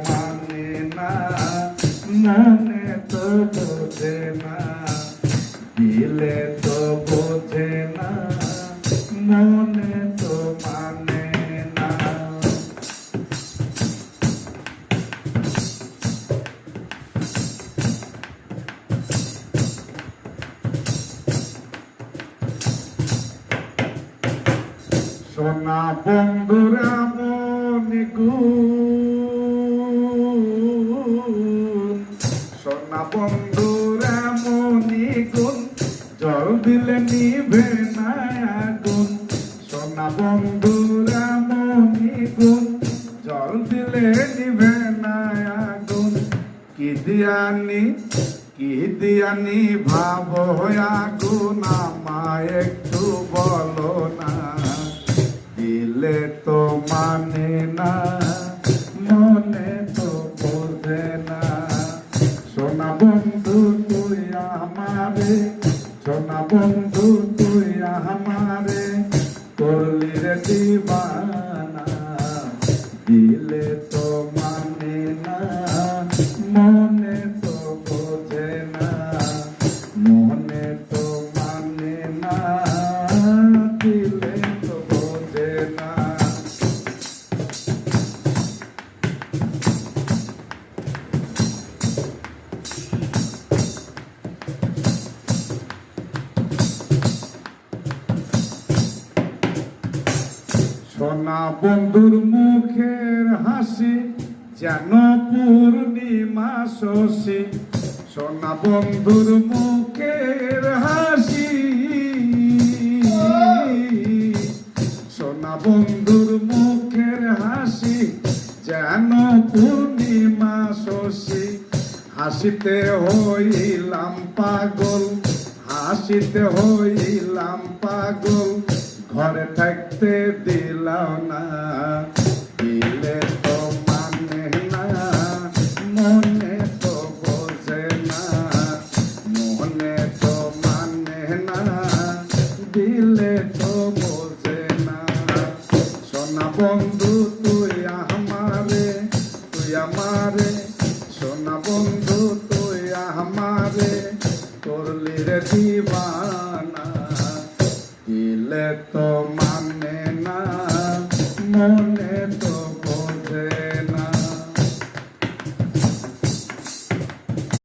মানে না, মনে তো বোঝে না, দিলে তো বোঝে না, মনে তো মানে না। সোনা বন্ধুরা মনে গুণ, সোনা বন্ধুরা মনে গুণ, জল দিলে নিভে না আগুন। সোনা বন্ধুরা মনে গুণ, জল দিলে নিভে না আগুন। কি দিয়ানি ভাবো আগুন, আমায় একটু বলো না, দিলে তো মানে না, মনে তো বোঝে না। সোনা বন্ধু তুই আমারে, সোনা বন্ধু তুই আমারে, করলি রে দিবানা, দিলে তো মানে না, মনে তো বোঝে না, মনে তো মানে না, দিলে তো বোঝে না। সোনা বন্ধুর মুখের হাসি যেন পূর্ণিমা শশী, সোনা বন্ধুর মুখের হাসি, সোনা বন্ধুর মুখের হাসি যেন পূর্ণিমা শশী। হাসিতে হইলাম পাগল, হাসিতে হইলাম পাগল, ঘরে থাকতে দিলাম না, দিলে তো মানে না, মনে তো বোঝে না, মনে তো মানে না, দিলে তো বোঝে না। সোনা বন্ধু তুই আমারে, তুই আমারে, সোনা বন্ধু তুই আমারে, করলি রে দিবানা, দিলে তো মানে না, মনে